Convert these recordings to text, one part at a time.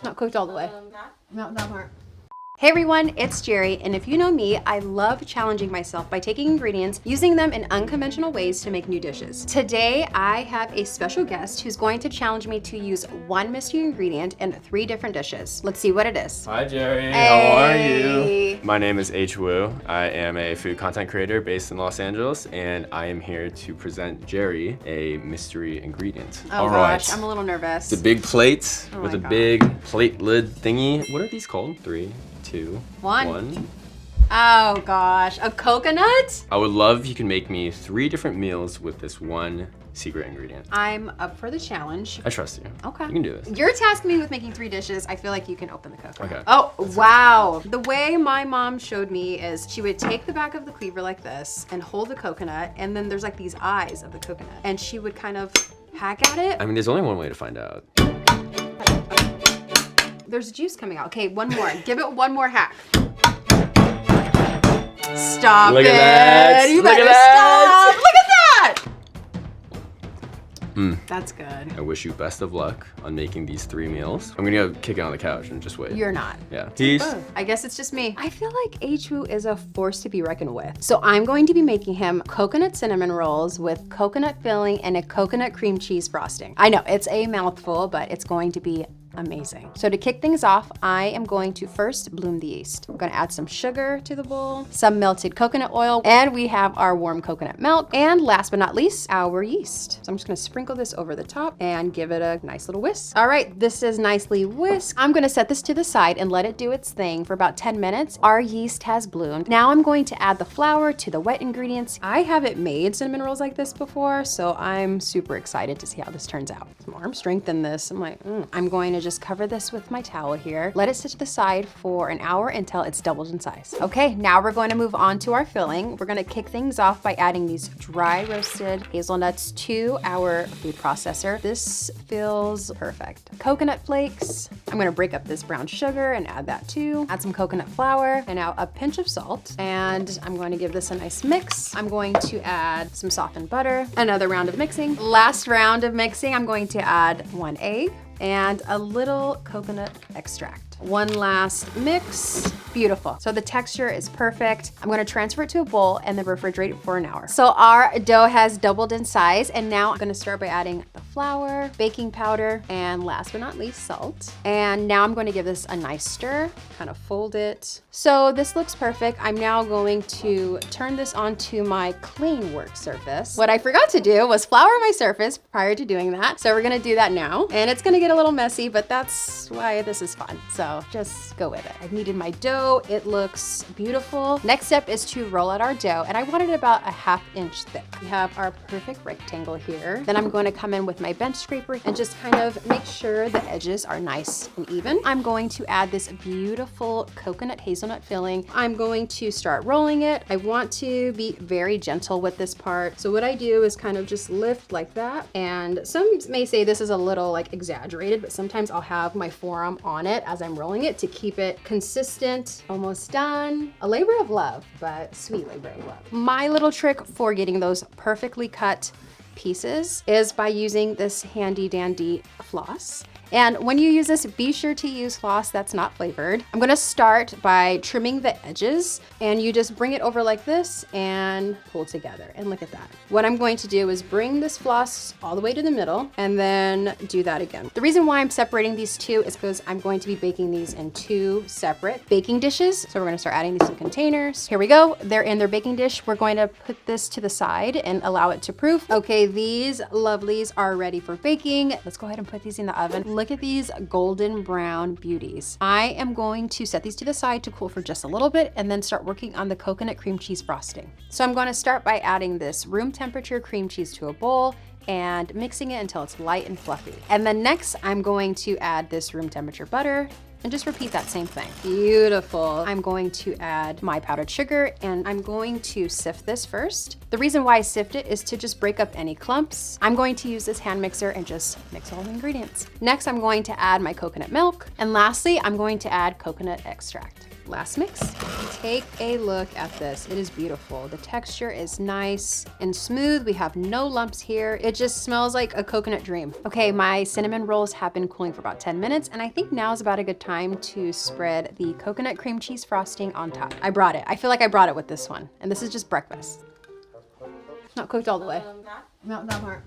Not cooked all the way. Not that part. Hey everyone, it's Jeri, and if you know me, I love challenging myself by taking ingredients, using them in unconventional ways to make new dishes. Today, I have a special guest who's going to challenge me to use one mystery ingredient in 3 different dishes. Let's see what it is. Hi Jeri, Hey. How are you? My name is H. Wu. I am a food content creator based in Los Angeles, and I am here to present Jeri a mystery ingredient. Oh gosh, I'm a little nervous. It's a big plate with a God. big plate lid thingy. What are these called? 3, 2, 1. Oh gosh, a coconut? I would love if you can make me 3 different meals with this one secret ingredient. I'm up for the challenge. I trust you. Okay. You can do this. You're tasking me with making 3 dishes. I feel like you can open the coconut. Okay. Oh, wow. The way my mom showed me is she would take the back of the cleaver like this and hold the coconut, and then there's like these eyes of the coconut, and she would kind of hack at it. I mean, there's only one way to find out. There's juice coming out. Okay, one more. Give it one more hack. Stop Look it. at that. You Look better at that. stop. Look at that. That's good. I wish you best of luck on making these 3 meals. I'm gonna go kick it on the couch and just wait. You're not. Yeah. Peace. I guess it's just me. I feel like H.Wu is a force to be reckoned with. So I'm going to be making him coconut cinnamon rolls with coconut filling and a coconut cream cheese frosting. I know it's a mouthful, but it's going to be amazing. So to kick things off, I am going to first bloom the yeast. We're gonna add some sugar to the bowl, some melted coconut oil, and we have our warm coconut milk, and last but not least, our yeast. So I'm just gonna sprinkle this over the top and give it a nice little whisk. All right, this is nicely whisked. I'm gonna set this to the side and let it do its thing for about 10 minutes. Our yeast has bloomed. Now I'm going to add the flour to the wet ingredients. I haven't made cinnamon rolls like this before, so I'm super excited to see how this turns out. Some arm strength in this. I'm like, I'm going to just cover this with my towel here. Let it sit to the side for an hour until it's doubled in size. Okay, now we're going to move on to our filling. We're gonna kick things off by adding these dry roasted hazelnuts to our food processor. This feels perfect. Coconut flakes. I'm gonna break up this brown sugar and add that too. Add some coconut flour and now a pinch of salt. And I'm going to give this a nice mix. I'm going to add some softened butter. Another round of mixing. Last round of mixing, I'm going to add 1 egg and a little coconut extract. One last mix. Beautiful. So the texture is perfect. I'm gonna transfer it to a bowl and then refrigerate it for an hour. So our dough has doubled in size, and now I'm gonna start by adding the flour, baking powder, and last but not least, salt. And now I'm going to give this a nice stir, kind of fold it. So this looks perfect. I'm now going to turn this onto my clean work surface. What I forgot to do was flour my surface prior to doing that. So we're gonna do that now. And it's gonna get a little messy, but that's why this is fun. So just go with it. I've kneaded my dough. It looks beautiful. Next step is to roll out our dough, and I want it about a 1/2 inch thick. We have our perfect rectangle here. Then I'm going to come in with my bench scraper and just kind of make sure the edges are nice and even. I'm going to add this beautiful coconut hazelnut filling. I'm going to start rolling it. I want to be very gentle with this part. So what I do is kind of just lift like that. And some may say this is a little like exaggerated, but sometimes I'll have my forearm on it as I'm rolling it to keep it consistent. Almost done. A labor of love, but sweet labor of love. My little trick for getting those perfectly cut pieces is by using this handy dandy floss. And when you use this, be sure to use floss that's not flavored. I'm gonna start by trimming the edges, and you just bring it over like this and pull together, and look at that. What I'm going to do is bring this floss all the way to the middle and then do that again. The reason why I'm separating these two is because I'm going to be baking these in 2 separate baking dishes. So we're gonna start adding these in containers. Here we go, they're in their baking dish. We're going to put this to the side and allow it to proof. Okay, these lovelies are ready for baking. Let's go ahead and put these in the oven. Look at these golden brown beauties. I am going to set these to the side to cool for just a little bit and then start working on the coconut cream cheese frosting. So I'm going to start by adding this room temperature cream cheese to a bowl and mixing it until it's light and fluffy. And then next, I'm going to add this room temperature butter and just repeat that same thing. Beautiful. I'm going to add my powdered sugar, and I'm going to sift this first. The reason why I sift it is to just break up any clumps. I'm going to use this hand mixer and just mix all the ingredients. Next, I'm going to add my coconut milk. And lastly, I'm going to add coconut extract. Last mix. take a look at this. It is beautiful. The texture is nice and smooth. We have no lumps here. It just smells like a coconut dream. Okay, my cinnamon rolls have been cooling for about 10 minutes, and I think now is about a good time to spread the coconut cream cheese frosting on top. I brought it. I feel like I brought it with this one, and this is just breakfast. Not cooked all the way. Not that part.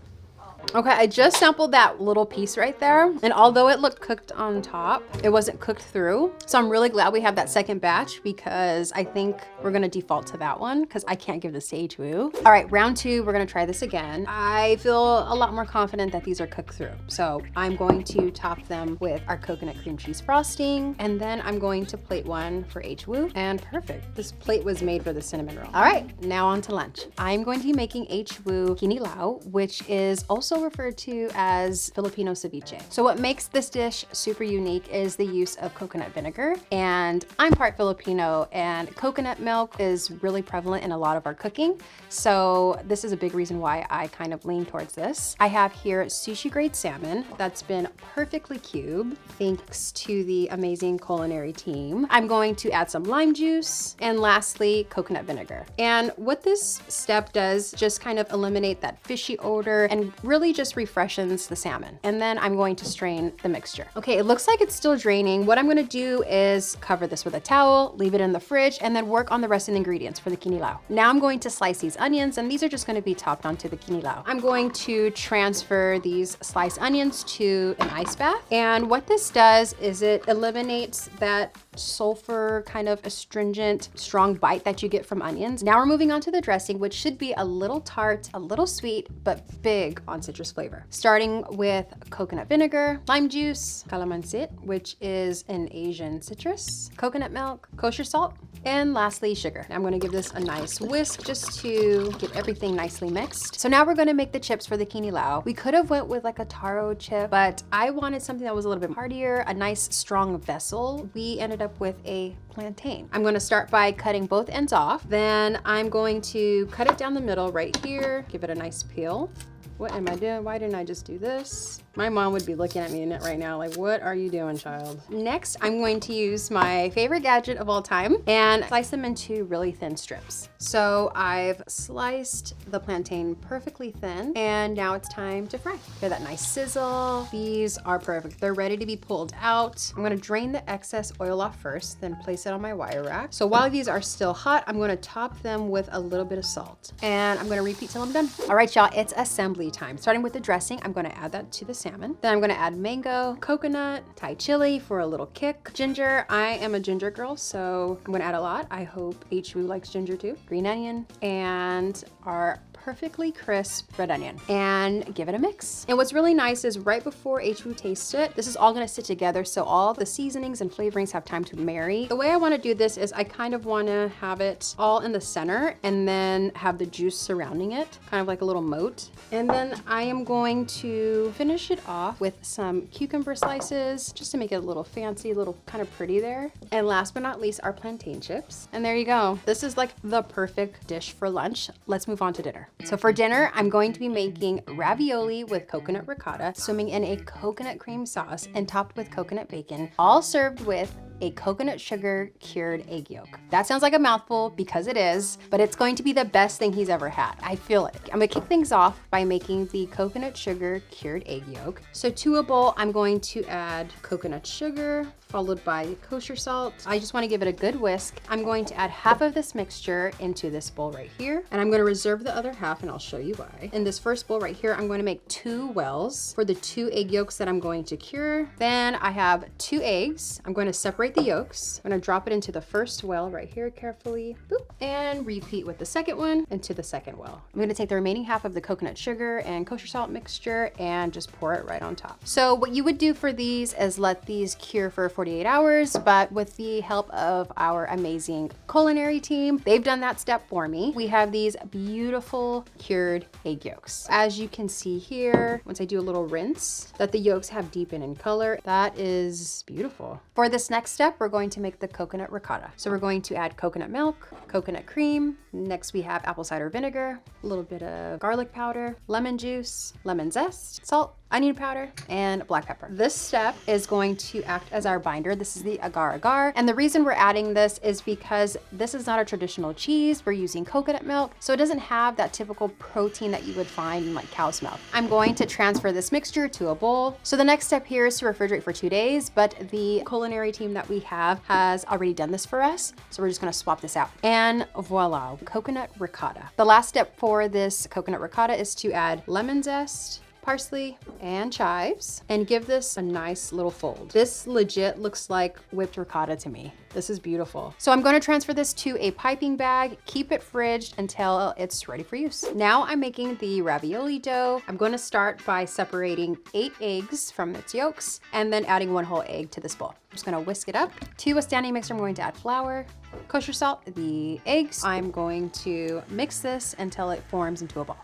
Okay, I just sampled that little piece right there, and although it looked cooked on top, it wasn't cooked through. So I'm really glad we have that second batch, because I think we're gonna default to that one because I can't give this to H-Woo. All right, round two, we're gonna try this again. I feel a lot more confident that these are cooked through. So I'm going to top them with our coconut cream cheese frosting, and then I'm going to plate one for H-Woo, and perfect. This plate was made for the cinnamon roll. All right, now on to lunch. I'm going to be making H-Woo kinilaw, which is also referred to as Filipino ceviche. So what makes this dish super unique is the use of coconut vinegar, and I'm part Filipino, and coconut milk is really prevalent in a lot of our cooking. So this is a big reason why I kind of lean towards this. I have here sushi grade salmon that's been perfectly cubed thanks to the amazing culinary team. I'm going to add some lime juice, and lastly, coconut vinegar. And what this step does just kind of eliminate that fishy odor and really just refreshes the salmon. And then I'm going to strain the mixture. Okay, it looks like it's still draining. What I'm gonna do is cover this with a towel, leave it in the fridge, and then work on the rest of the ingredients for the kinilaw. Now I'm going to slice these onions, and these are just gonna be topped onto the kinilaw. I'm going to transfer these sliced onions to an ice bath. And what this does is it eliminates that sulfur kind of astringent, strong bite that you get from onions. Now we're moving on to the dressing, which should be a little tart, a little sweet, but big on citrus flavor. Starting with coconut vinegar, lime juice, calamansi, which is an Asian citrus, coconut milk, kosher salt, and lastly, sugar. I'm gonna give this a nice whisk just to get everything nicely mixed. So now we're gonna make the chips for the kinilaw. We could have went with like a taro chip, but I wanted something that was a little bit heartier, a nice strong vessel. We ended up with a plantain. I'm gonna start by cutting both ends off. Then I'm going to cut it down the middle right here, give it a nice peel. What am I doing? Why didn't I just do this? My mom would be looking at me in it right now like, what are you doing, child? Next, I'm going to use my favorite gadget of all time and slice them into really thin strips. So I've sliced the plantain perfectly thin, and now it's time to fry. Hear that nice sizzle. These are perfect. They're ready to be pulled out. I'm gonna drain the excess oil off first, then place it on my wire rack. So while these are still hot, I'm gonna top them with a little bit of salt, and I'm gonna repeat till I'm done. All right, y'all, it's assembly time. Starting with the dressing, I'm gonna add that to the salmon. Then I'm gonna add mango, coconut, Thai chili for a little kick, ginger. I am a ginger girl, so I'm gonna add a lot. I hope H-Woo likes ginger too. Green onion, and our perfectly crisp red onion, and give it a mix. And what's really nice is right before H-Woo tastes it, this is all gonna sit together so all the seasonings and flavorings have time to marry. The way I wanna do this is I kind of wanna have it all in the center and then have the juice surrounding it, kind of like a little moat. And then I am going to finish it off with some cucumber slices just to make it a little fancy, a little kind of pretty there. And last but not least, our plantain chips. And there you go. This is like the perfect dish for lunch. Let's move on to dinner. So for dinner, I'm going to be making ravioli with coconut ricotta, swimming in a coconut cream sauce and topped with coconut bacon, all served with a coconut sugar cured egg yolk. That sounds like a mouthful because it is, but it's going to be the best thing he's ever had. I feel it. I'm gonna kick things off by making the coconut sugar cured egg yolk. So to a bowl, I'm going to add coconut sugar, followed by kosher salt. I just wanna give it a good whisk. I'm going to add half of this mixture into this bowl right here, and I'm gonna reserve the other half, and I'll show you why. In this first bowl right here, I'm going to make 2 wells for the 2 egg yolks that I'm going to cure. Then I have 2 eggs. I'm going to separate the yolks. I'm gonna drop it into the first well right here carefully, boop, and repeat with the second one into the second well. I'm gonna take the remaining half of the coconut sugar and kosher salt mixture and just pour it right on top. So what you would do for these is let these cure for 48 hours, but with the help of our amazing culinary team, they've done that step for me. We have these beautiful cured egg yolks. As you can see here, once I do a little rinse, that the yolks have deepened in color. That is beautiful. For this next step, we're going to make the coconut ricotta. So we're going to add coconut milk, coconut cream. Next we have apple cider vinegar, a little bit of garlic powder, lemon juice, lemon zest, salt, onion powder, and black pepper. This step is going to act as our binder. This is the agar agar. And the reason we're adding this is because this is not a traditional cheese. We're using coconut milk, so it doesn't have that typical protein that you would find in like cow's milk. I'm going to transfer this mixture to a bowl. So the next step here is to refrigerate for 2 days, but the culinary team that we have has already done this for us. So we're just gonna swap this out. And voila, coconut ricotta. The last step for this coconut ricotta is to add lemon zest, parsley, and chives, and give this a nice little fold. This legit looks like whipped ricotta to me. This is beautiful. So I'm going to transfer this to a piping bag, keep it fridged until it's ready for use. Now I'm making the ravioli dough. I'm going to start by separating 8 eggs from its yolks and then adding 1 whole egg to this bowl. I'm just going to whisk it up. To a standing mixer, I'm going to add flour, kosher salt, the eggs. I'm going to mix this until it forms into a ball.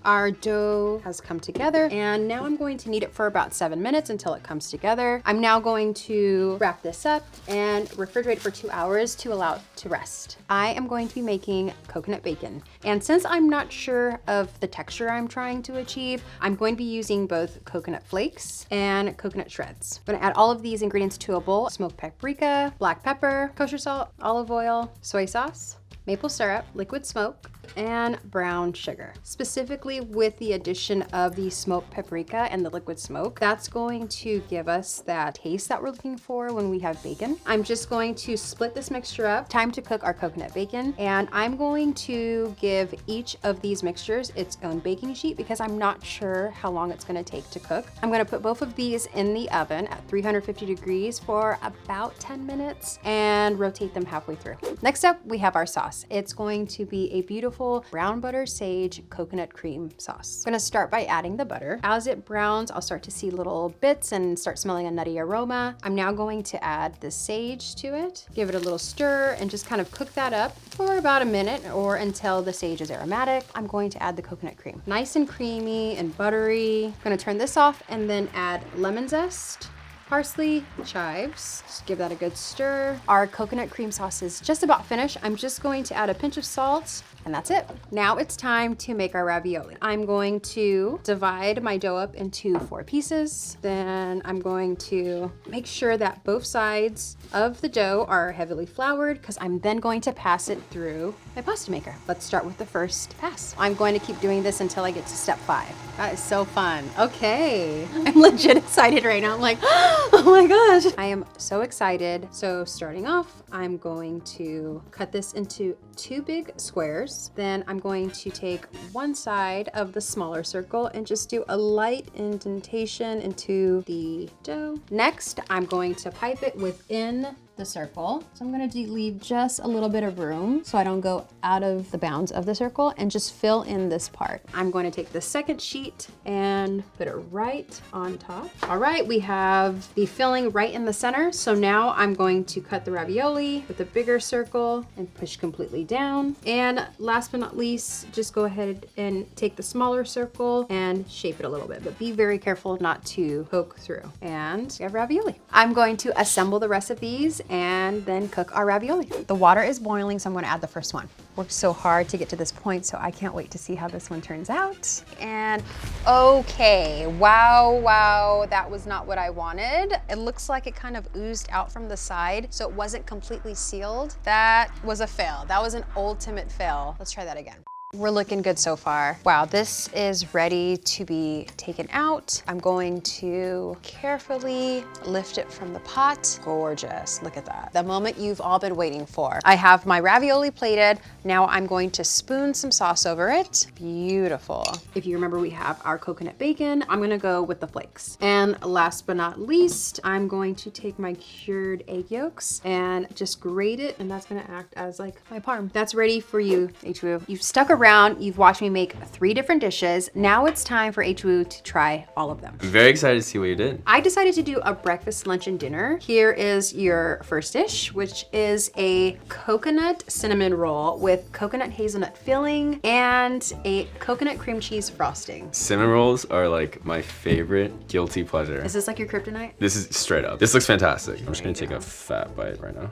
Our dough has come together, and now I'm going to knead it for about 7 minutes until it comes together. I'm now going to wrap this up and refrigerate it for 2 hours to allow it to rest. I am going to be making coconut bacon. And since I'm not sure of the texture I'm trying to achieve, I'm going to be using both coconut flakes and coconut shreds. I'm gonna add all of these ingredients to a bowl: smoked paprika, black pepper, kosher salt, olive oil, soy sauce, maple syrup, liquid smoke, and brown sugar. Specifically with the addition of the smoked paprika and the liquid smoke, that's going to give us that taste that we're looking for when we have bacon. I'm just going to split this mixture up. Time to cook our coconut bacon, and I'm going to give each of these mixtures its own baking sheet because I'm not sure how long it's gonna take to cook. I'm gonna put both of these in the oven at 350 degrees for about 10 minutes and rotate them halfway through. Next up, we have our sauce. It's going to be a beautiful brown butter sage coconut cream sauce. I'm gonna start by adding the butter. As it browns, I'll start to see little bits and start smelling a nutty aroma. I'm now going to add the sage to it, give it a little stir, and just kind of cook that up for about a minute or until the sage is aromatic. I'm going to add the coconut cream. Nice and creamy and buttery. I'm gonna turn this off and then add lemon zest, parsley, chives. Just give that a good stir. Our coconut cream sauce is just about finished. I'm just going to add a pinch of salt, and that's it. Now it's time to make our ravioli. I'm going to divide my dough up into 4 pieces. Then I'm going to make sure that both sides of the dough are heavily floured because I'm then going to pass it through my pasta maker. Let's start with the first pass. I'm going to keep doing this until I get to step 5. That is so fun. Okay, I'm legit excited right now. I'm like, oh my gosh. I am so excited. So starting off, I'm going to cut this into 2 big squares. Then I'm going to take one side of the smaller circle and just do a light indentation into the dough. Next, I'm going to pipe it within the circle. So I'm gonna leave just a little bit of room so I don't go out of the bounds of the circle and just fill in this part. I'm going to take the second sheet and put it right on top. All right, we have the filling right in the center. So now I'm going to cut the ravioli with a bigger circle and push completely down. And last but not least, just go ahead and take the smaller circle and shape it a little bit, but be very careful not to poke through. And we have ravioli. I'm going to assemble the rest of these and then cook our ravioli. The water is boiling, so I'm gonna add the first one. Worked so hard to get to this point, so I can't wait to see how this one turns out. And okay, wow, that was not what I wanted. It looks like it kind of oozed out from the side, so it wasn't completely sealed. That was a fail. That was an ultimate fail. Let's try that again. We're looking good so far. Wow, this is ready to be taken out. I'm going to carefully lift it from the pot. Gorgeous, look at that. The moment you've all been waiting for. I have my ravioli plated. Now I'm going to spoon some sauce over it. Beautiful. If you remember, we have our coconut bacon. I'm gonna go with the flakes. And last but not least, I'm going to take my cured egg yolks and just grate it, and that's gonna act as like my parm. That's ready for you, H-Woo. You've stuck around, you've watched me make 3 different dishes. Now it's time for H-Woo to try all of them. I'm very excited to see what you did. I decided to do a breakfast, lunch, and dinner. Here is your first dish, which is a coconut cinnamon roll with coconut hazelnut filling and a coconut cream cheese frosting. Cinnamon rolls are like my favorite guilty pleasure. Is this like your kryptonite? This is straight up. This looks fantastic. I'm just gonna take a fat bite right now.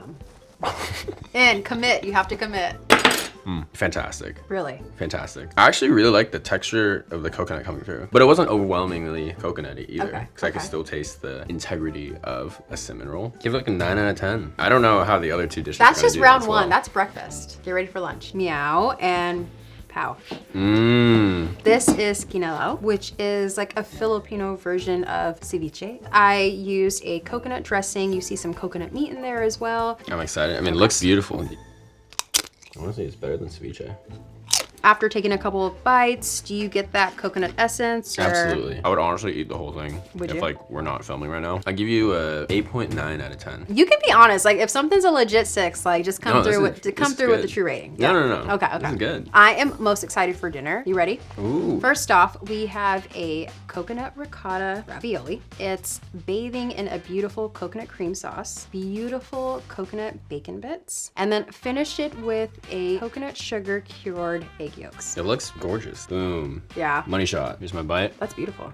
And commit, you have to commit. Fantastic. Really? Fantastic. I actually really like the texture of the coconut coming through, but it wasn't overwhelmingly coconutty either. Okay, Because I could still taste the integrity of a cinnamon roll. Give it like a 9 out of 10. I don't know how the other two dishes That's are gonna just do round as one. well. That's breakfast. Get ready for lunch. Meow and pow. Mmm. This is quinelo, which is like a Filipino version of ceviche. I used a coconut dressing. You see some coconut meat in there as well. I'm excited. I mean, it looks beautiful. I want to say it's better than ceviche. After taking a couple of bites, do you get that coconut essence? Or... Absolutely. I would honestly eat the whole thing Would if you? like we're not filming right now. I give you a 8.9 out of 10. You can be honest. Like if something's a legit 6, like just come No, through this with is with the good. true rating. No. Okay. This is good. I am most excited for dinner. You ready? Ooh. First off, we have a coconut ricotta ravioli. It's bathing in a beautiful coconut cream sauce, beautiful coconut bacon bits, and then finish it with a coconut sugar cured egg yolks. It looks gorgeous. Boom. Yeah, Money shot. Here's my bite. that's beautiful.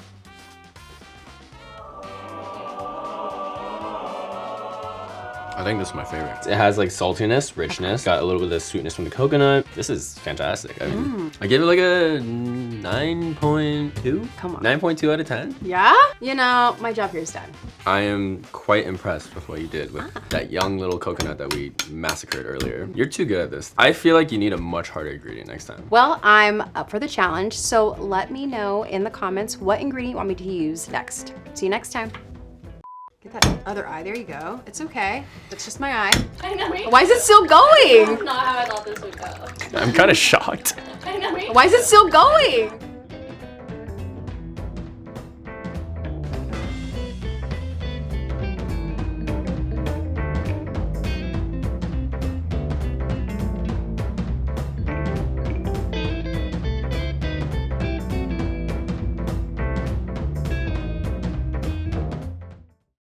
I think this is my favorite. It has like saltiness, richness, got a little bit of sweetness from the coconut. This is fantastic. I mean, I give it like a 9.2. Come on. 9.2 out of 10. Yeah? You know, my job here is done. I am quite impressed with what you did with that young little coconut that we massacred earlier. You're too good at this. I feel like you need a much harder ingredient next time. Well, I'm up for the challenge, so let me know in the comments what ingredient you want me to use next. See you next time. Get that other eye. There you go. It's okay. It's just my eye. I know, right? Why is it still going? That's not how I thought this would go. I'm kind of shocked. I know, right? Why is it still going?